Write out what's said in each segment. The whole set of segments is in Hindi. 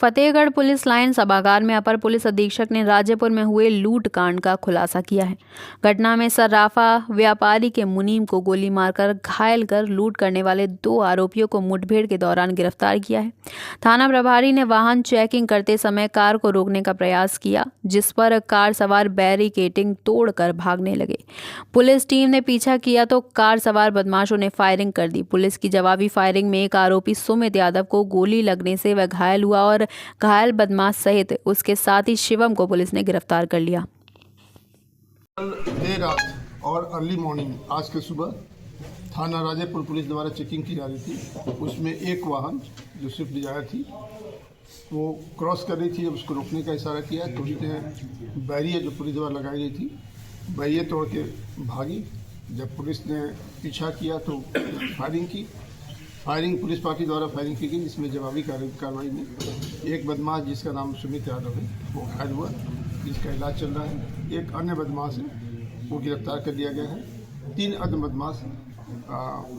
फतेहगढ़ पुलिस लाइन सभागार में अपर पुलिस अधीक्षक ने राजेपुर में हुए लूट कांड का खुलासा किया है। घटना में सर्राफा व्यापारी के मुनीम को गोली मारकर घायल कर लूट करने वाले 2 आरोपियों को मुठभेड़ के दौरान गिरफ्तार किया है। थाना प्रभारी ने वाहन चेकिंग करते समय कार को रोकने का प्रयास किया, जिस पर कार सवार बैरिकेडिंग तोड़कर भागने लगे। पुलिस टीम ने पीछा किया तो कार सवार बदमाशों ने फायरिंग कर दी। पुलिस की जवाबी फायरिंग में एक आरोपी सुमित यादव को गोली लगने से वह घायल हुआ और घायल बदमाश सहित उसके साथी शिवम को पुलिस ने गिरफ्तार कर लिया। देर रात और अर्ली मॉर्निंग आज के सुबह थाना राजेपुर पुलिस द्वारा चेकिंग की जा रही थी। उसमें एक वाहन जो स्विफ्ट डिजायर थी वो क्रॉस कर रही थी। जब उसको रोकने का इशारा किया तो उसने बैरियर जो पुलिस द्वारा लगाई गई थी बैरियर तोड़ के भागी। जब पुलिस ने पीछा किया तो फायरिंग पुलिस पार्टी द्वारा फायरिंग की गई, जिसमें जवाबी कार्रवाई में एक बदमाश जिसका नाम सुमित यादव है वो घायल हुआ, जिसका इलाज चल रहा है। एक अन्य बदमाश है वो गिरफ्तार कर लिया गया है। 3 अन्य बदमाश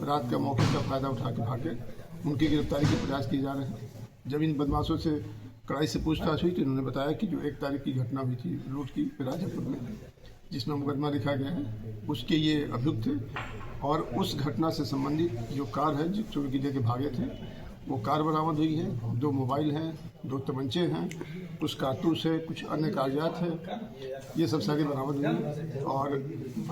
रात का मौके का फ़ायदा उठा के भागे, उनकी गिरफ्तारी के प्रयास किए जा रहे हैं। जब इन बदमाशों से कड़ाई से पूछताछ हुई तो इन्होंने बताया कि जो 1 तारीख की घटना हुई थी लूट की राजापुर में, जिसमें मुकदमा लिखा गया है, उसके ये अभियुक्त थे। और उस घटना से संबंधित जो कार है जो चोरी लेके भागे थे वो कार बरामद हुई है। 2 मोबाइल हैं, 2 तमंचे हैं, कुछ कारतूस है, कुछ अन्य कागजात है, ये सब सारी बरामद हुई है और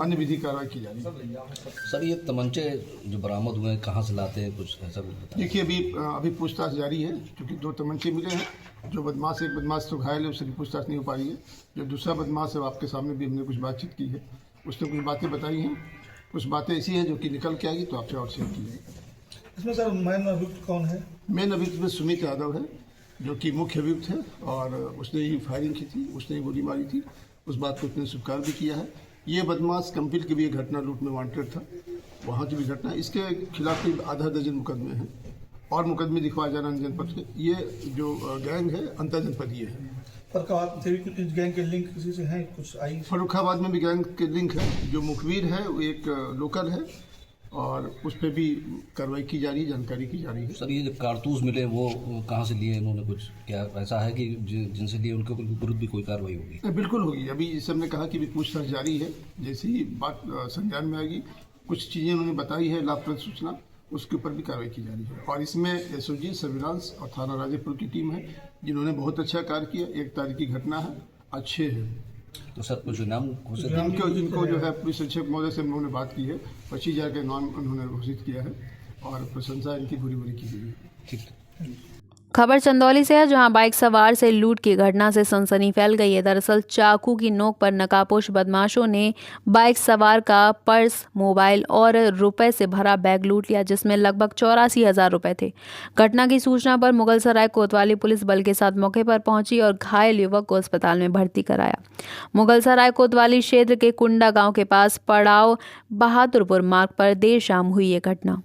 अन्य विधि कार्रवाई की जा रही है। सर, ये तमंचे जो बरामद हुए हैं कहाँ से लाते हैं, कुछ ऐसा कुछ बताइए। देखिए अभी पूछताछ जारी है, क्योंकि 2 तमंचे मिले हैं। जो बदमाश एक बदमाश तो घायल है, उससे भी पूछताछ नहीं हो पाई है। जो दूसरा बदमाश है आपके सामने भी हमने कुछ बातचीत की है, उसने कुछ बातें बताई हैं। कुछ बातें ऐसी हैं जो कि निकल के आएगी तो आपसे और शेयर की जाएगी। इसमें सर मेन अभियुक्त कौन है? मेन अभियुक्त में सुमित यादव है जो कि मुख्य अभियुक्त है और उसने ही फायरिंग की थी, उसने ही गोली मारी थी। उस बात को उसने स्वीकार भी किया है। ये बदमाश कंपिल की भी एक घटना लूट में वांटेड था, वहाँ की भी घटना। इसके खिलाफ भी आधा दर्जन मुकदमे हैं और मुकदमे दिखवाए जा रहे हैं जनपद के। ये जो गैंग है अंतर जनपदीय है। कुछ गैंग के लिंक किसी से हैं, कुछ आई? फर्रुखाबाद में भी गैंग के लिंक है। जो मुखबिर है वो एक लोकल है और उस पर भी कार्रवाई की जा रही है, जानकारी की जा रही है। सर, ये जो कारतूस मिले वो कहाँ से लिए इन्होंने, कुछ क्या ऐसा है कि जिनसे लिए उनके विरुद्ध भी कोई कार्रवाई होगी? बिल्कुल होगी। अभी जैसे हमने कहा कि भी पूछताछ जारी है, जैसे ही बात संज्ञान में आएगी, कुछ चीज़ें उन्होंने बताई है लाभप्रद सूचना, उसके ऊपर भी कार्रवाई की जा रही है। और इसमें एसओजी सर्विलांस और थाना राजेपुर की टीम है जिन्होंने बहुत अच्छा कार्य किया। 1 तारीख की घटना है, अच्छे हैं। तो सर कुछ नाम इनको जो है पुलिस अधीक्षक महोदय से हम लोगों ने बात की है, 25,000 के नाम उन्होंने घोषित किया है और प्रशंसा इनकी बुरी की गई है। ठीक। खबर चंदौली से है, जहां बाइक सवार से लूट की घटना से सनसनी फैल गई है। दरअसल चाकू की नोक पर नकाबपोश बदमाशों ने बाइक सवार का पर्स, मोबाइल और रुपए से भरा बैग लूट लिया, जिसमें लगभग 84,000 रुपए थे। घटना की सूचना पर मुगलसराय कोतवाली पुलिस बल के साथ मौके पर पहुंची और घायल युवक को अस्पताल में भर्ती कराया। मुगलसराय कोतवाली क्षेत्र के कुंडा गाँव के पास पड़ाव बहादुरपुर मार्ग पर देर शाम हुई ये घटना।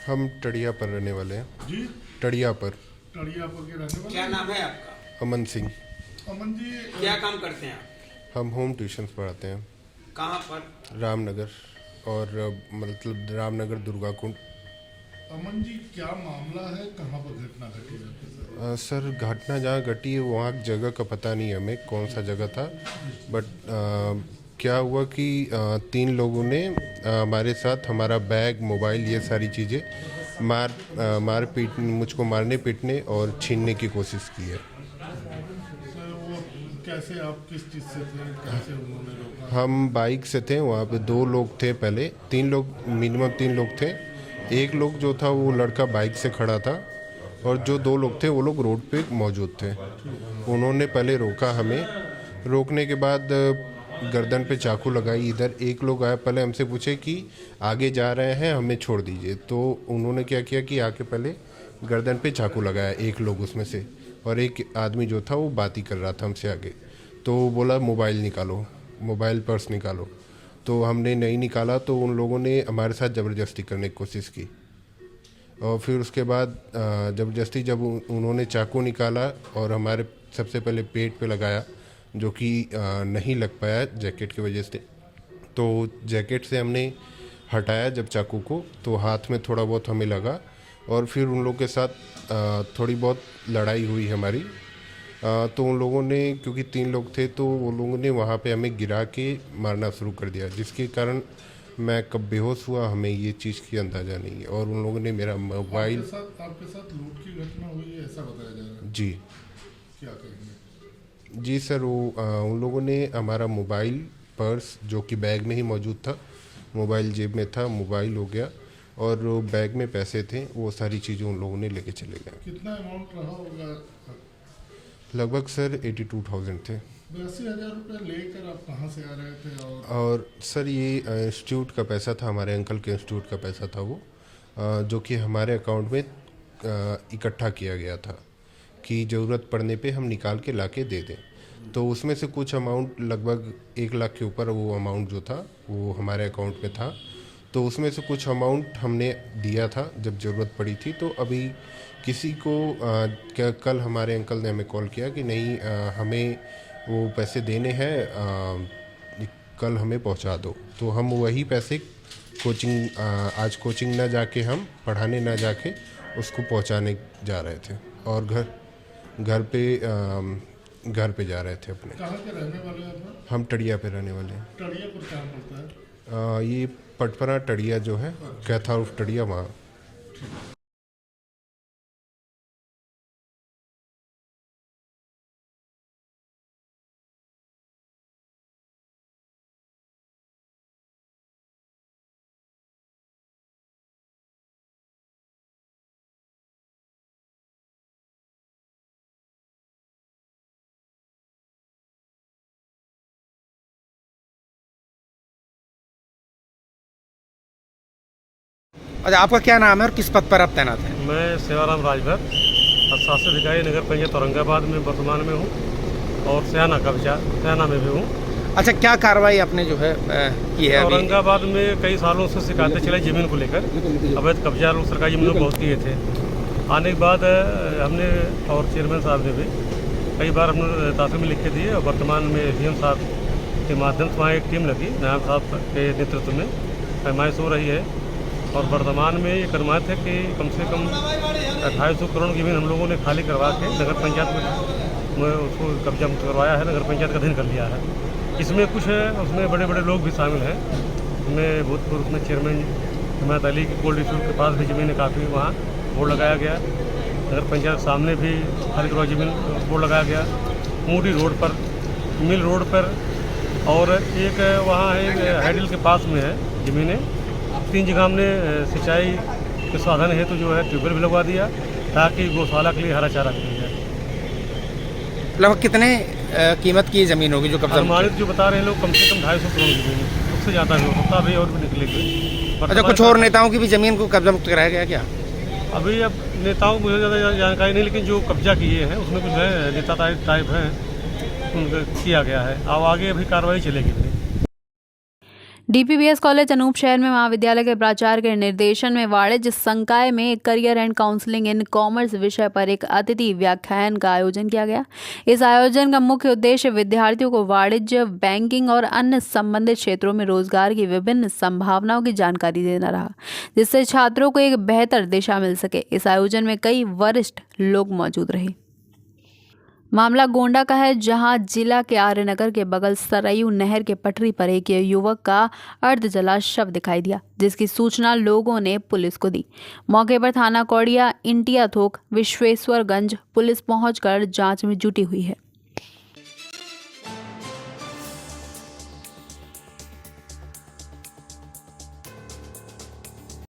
हम टड़िया पर रहने वाले हैं जी। टड़िया पर के रहने वाले। क्या नाम है आपका? अमन सिंह। अमन जी, क्या काम करते हैं आप? हम होम ट्यूशन्स पढ़ाते हैं। कहाँ पर? रामनगर और मतलब रामनगर दुर्गा कुंड। अमन जी, क्या मामला है, कहाँ पर घटना घटी है? सर, घटना जहाँ घटी है वहाँ जगह का पता नहीं हमें कौन सा जगह था, बट क्या हुआ कि 3 लोगों ने हमारे साथ हमारा बैग, मोबाइल, ये सारी चीज़ें मुझको मारने पीटने और छीनने की कोशिश की है। सर, वो कैसे, आप किस चीज़ से थे, कैसे उन्होंने रोका? हम बाइक से थे, वहाँ पे 2 लोग थे पहले, 3 लोग मिनिमम 3 लोग थे। एक लोग जो था वो लड़का बाइक से खड़ा था और जो 2 लोग थे वो लोग रोड पे मौजूद थे। उन्होंने पहले रोका हमें, रोकने के बाद गर्दन पे चाकू लगाई। इधर एक लोग आया, पहले हमसे पूछे कि आगे जा रहे हैं, हमें छोड़ दीजिए। तो उन्होंने क्या किया कि आके पहले गर्दन पे चाकू लगाया एक लोग उसमें से, और एक आदमी जो था वो बात ही कर रहा था हमसे आगे। तो बोला मोबाइल निकालो, मोबाइल पर्स निकालो। तो हमने नहीं निकाला तो उन लोगों ने हमारे साथ ज़बरदस्ती करने की कोशिश की और फिर उसके बाद ज़बरदस्ती जब उन्होंने चाकू निकाला और हमारे सबसे पहले पेट पे लगाया, जो कि नहीं लग पाया जैकेट की वजह से। तो जैकेट से हमने हटाया जब चाकू को, तो हाथ में थोड़ा बहुत हमें लगा और फिर उन लोग के साथ थोड़ी बहुत लड़ाई हुई हमारी। तो उन लोगों ने, क्योंकि 3 लोग थे, तो वो लोगों ने वहाँ पे हमें गिरा के मारना शुरू कर दिया, जिसके कारण मैं कब बेहोश हुआ हमें ये चीज़ की अंदाज़ा नहीं है। और उन लोगों ने मेरा मोबाइल आपके साथ लूट की घटना हुई है ऐसा बताया जा रहा है, जी क्या करेंगे? जी सर, वो उन लोगों ने हमारा मोबाइल, पर्स जो कि बैग में ही मौजूद था, मोबाइल जेब में था, मोबाइल हो गया, और वो बैग में पैसे थे, वो सारी चीज़ें उन लोगों ने लेके चले गए। कितना अमाउंट रहा होगा? लगभग सर 82,000 थे। 82,000 रुपये लेकर आप कहाँ से आ रहे थे? और सर ये इंस्टीट्यूट का पैसा था, हमारे अंकल के इंस्टीट्यूट का पैसा था वो, जो कि हमारे अकाउंट में इकट्ठा किया गया था कि ज़रूरत पड़ने पे हम निकाल के लाके दे दें। तो उसमें से कुछ अमाउंट, लगभग 1 लाख के ऊपर वो अमाउंट जो था वो हमारे अकाउंट में था। तो उसमें से कुछ अमाउंट हमने दिया था जब ज़रूरत पड़ी थी। तो अभी किसी को कल हमारे अंकल ने हमें कॉल किया कि नहीं, हमें वो पैसे देने हैं, कल हमें पहुंचा दो। तो हम वही पैसे कोचिंग, आज कोचिंग ना जाके, हम पढ़ाने ना जाके उसको पहुंचाने जा रहे थे, और घर पे जा रहे थे अपने। कहाँ के रहने वाले हैं आप? हम टड़िया पे रहने वाले हैं। टड़िया पर कहाँ पड़ता है? ये पटपरा टड़िया जो है, कैथा उर्फ टड़िया, वहाँ। अच्छा, आपका क्या नाम है और किस पद पर आप तैनात हैं? मैं सेवाराम राजभर, शासन अधिकारी नगर पंचायत औरंगाबाद में वर्तमान में हूँ, और सयाना में भी हूँ। अच्छा, क्या कार्रवाई आपने जो है की है? औरंगाबाद में कई सालों से शिकायतें चलाई जमीन को लेकर, अवैध कब्जा लोग सरकारी जमीनों को बहुत किए थे। आने के बाद हमने और चेयरमैन साहब ने भी कई बार हमने तहसील में लिख के दिए, और वर्तमान में डीएम साहब के माध्यम से वहाँ एक टीम लगी, नायब साहब के नेतृत्व में पैमाइश हो रही है। और वर्तमान में ये अनुमानित है कि कम से कम 250 करोड़ की जमीन हम लोगों ने खाली करवा के नगर पंचायत में उसको कब्जा मुक्त करवाया है, नगर पंचायत का अधीन कर लिया है। इसमें कुछ है, उसमें बड़े बड़े लोग भी शामिल हैं। उसमें भूतपूर्व में चेयरमैन हिमायत अली की कोल्ड स्टोर के पास भी ज़मीन काफ़ी, वहाँ बोर्ड लगाया गया। नगर पंचायत सामने भी खाली करवा जमीन बोर्ड लगाया गया। मूडी रोड पर, मिल रोड पर, और एक वहाँ है हैडिल के पास में है ज़मीनें। 3 जगह हमने सिंचाई के साधन है तो जो है ट्यूबवेल भी लगवा दिया, ताकि गौशाला के लिए हरा चारा मिल जाए। लगभग कितने कीमत की ज़मीन होगी जो कब्जा? अनुमानित जो बता रहे हैं लोग, कम से कम 250 करोड़ की जमीन, उससे ज़्यादा भी हो सकता, अभी और भी निकलेगी। अच्छा, कुछ और नेताओं की भी ज़मीन को कब्जा मुक्त कराया गया क्या? अभी अब नेताओं को मुझे ज़्यादा जानकारी नहीं, लेकिन जो कब्जा किए हैं उसमें कुछ है नेता टाइप हैं, उनका किया गया है। अब आगे अभी कार्रवाई चलेगी। डीपीबीएस कॉलेज अनूप शहर में महाविद्यालय के प्राचार्य के निर्देशन में वाणिज्य संकाय में career and counselling in commerce विषय पर एक अतिथि व्याख्यान का आयोजन किया गया। इस आयोजन का मुख्य उद्देश्य विद्यार्थियों को वाणिज्य, बैंकिंग और अन्य संबंधित क्षेत्रों में रोजगार की विभिन्न संभावनाओं की जानकारी देना रहा, जिससे छात्रों को एक बेहतर दिशा मिल सके। इस आयोजन में कई वरिष्ठ लोग मौजूद रहे। मामला गोंडा का है, जहां जिला के आर्यनगर के बगल सरयू नहर के पटरी पर एक युवक का अर्धजला शव दिखाई दिया, जिसकी सूचना लोगों ने पुलिस को दी। मौके पर थाना कौड़िया, इंटिया थोक, विश्वेश्वरगंज पुलिस पहुंचकर जांच में जुटी हुई है।